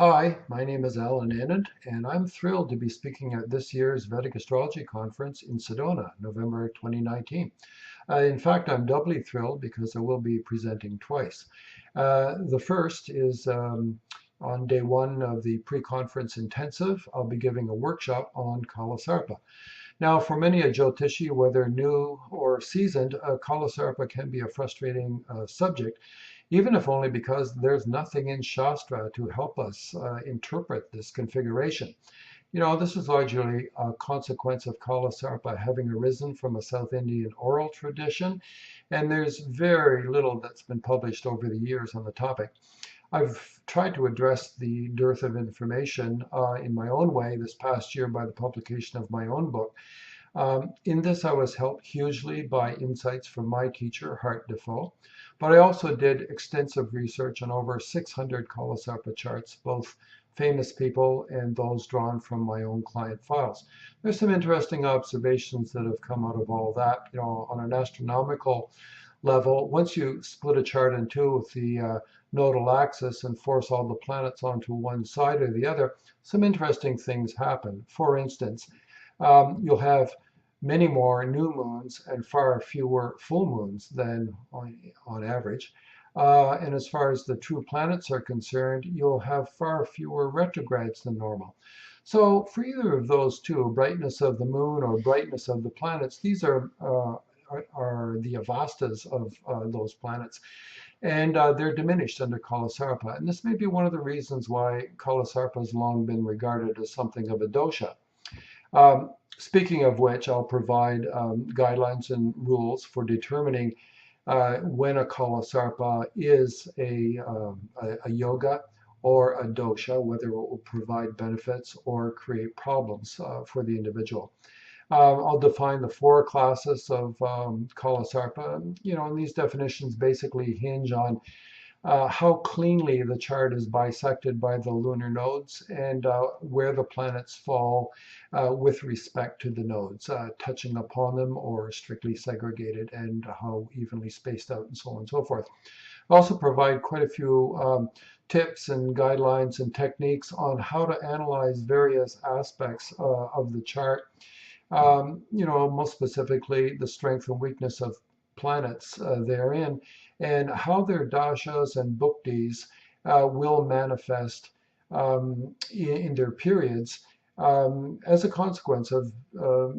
Hi, my name is Annand, and I'm thrilled to be speaking at this year's Vedic Astrology Conference in Sedona, November 2019. In fact, I'm doubly thrilled because I will be presenting twice. The first is on day one of the pre-conference intensive. I'll be giving a workshop on Kalasarpa. Now, for many a Jyotishi, whether new or seasoned, Kalasarpa can be a frustrating subject, even if only because there's nothing in Shastra to help us interpret this configuration. This is largely a consequence of Kalasarpa having arisen from a South Indian oral tradition, and there's very little that's been published over the years on the topic. I've tried to address the dearth of information in my own way this past year by the publication of my own book. In this, I was helped hugely by insights from my teacher, Hart Defoe, but I also did extensive research on over 600 Kalasarpa charts, both famous people and those drawn from my own client files. There's some interesting observations that have come out of all that. On an astronomical level, once you split a chart in two with the nodal axis and force all the planets onto one side or the other, some interesting things happen. For instance, you'll have many more new moons and far fewer full moons than on average. And as far as the true planets are concerned, you'll have far fewer retrogrades than normal. So for either of those two, brightness of the moon or brightness of the planets, these are the avastas of those planets. And they're diminished under Kalasarpa. And this may be one of the reasons why Kalasarpa has long been regarded as something of a dosha. Speaking of which, I'll provide guidelines and rules for determining when a Kalasarpa is a yoga or a dosha, whether it will provide benefits or create problems for the individual. I'll define the four classes of Kalasarpa, and these definitions basically hinge on how cleanly the chart is bisected by the lunar nodes and where the planets fall with respect to the nodes, touching upon them or strictly segregated, and how evenly spaced out, and so on and so forth. I also provide quite a few tips and guidelines and techniques on how to analyze various aspects of the chart. Most specifically, the strength and weakness of planets therein, and how their dashas and bhuktis will manifest in their periods as a consequence of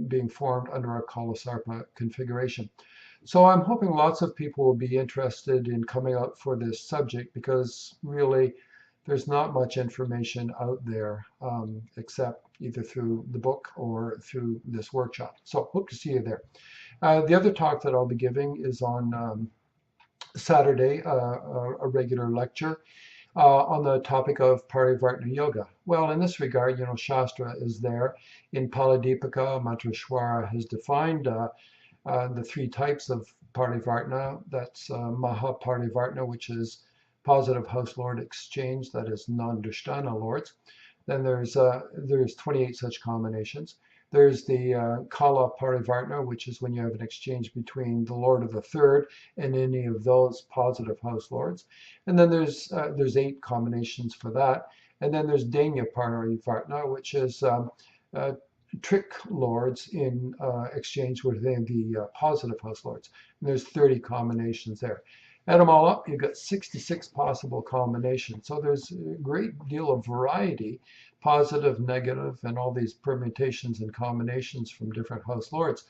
being formed under a Kalasarpa configuration. So I'm hoping lots of people will be interested in coming out for this subject, because really there's not much information out there except either through the book or through this workshop. So hope to see you there. The other talk that I'll be giving is on Saturday, a regular lecture on the topic of Parivartana Yoga. Well, in this regard, Shastra is there. In Paladipika, Mantrashwara has defined the three types of Parivartana. That's Mahaparivartana, which is positive house lord exchange, that is non-Dushtana lords. Then there's 28 such combinations. There's the Kala Parivartana, which is when you have an exchange between the lord of the third and any of those positive house lords. And then there's 8 combinations for that. And then there's Danya Parivartana, which is trick lords in exchange with the positive house lords. And there's 30 combinations there. Add them all up, you've got 66 possible combinations. So there's a great deal of variety, positive, negative, and all these permutations and combinations from different house lords.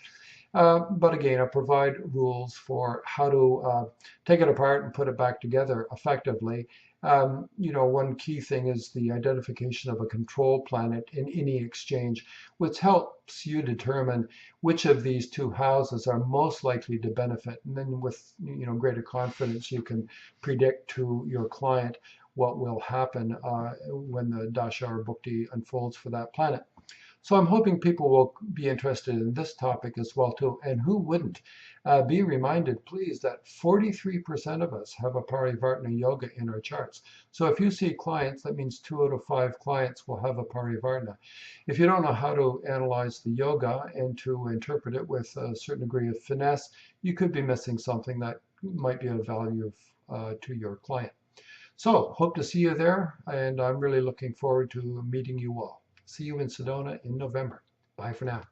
But again, I provide rules for how to take it apart and put it back together effectively. One key thing is the identification of a control planet in any exchange, which helps you determine which of these two houses are most likely to benefit. And then with greater confidence, you can predict to your client what will happen when the dasha or bhukti unfolds for that planet. So I'm hoping people will be interested in this topic as well too. And who wouldn't? Be reminded, please, that 43% of us have a Parivartana yoga in our charts. So if you see clients, that means 2 out of 5 clients will have a Parivartana. If you don't know how to analyze the yoga and to interpret it with a certain degree of finesse, you could be missing something that might be of value to your client. So hope to see you there, and I'm really looking forward to meeting you all. See you in Sedona in November. Bye for now.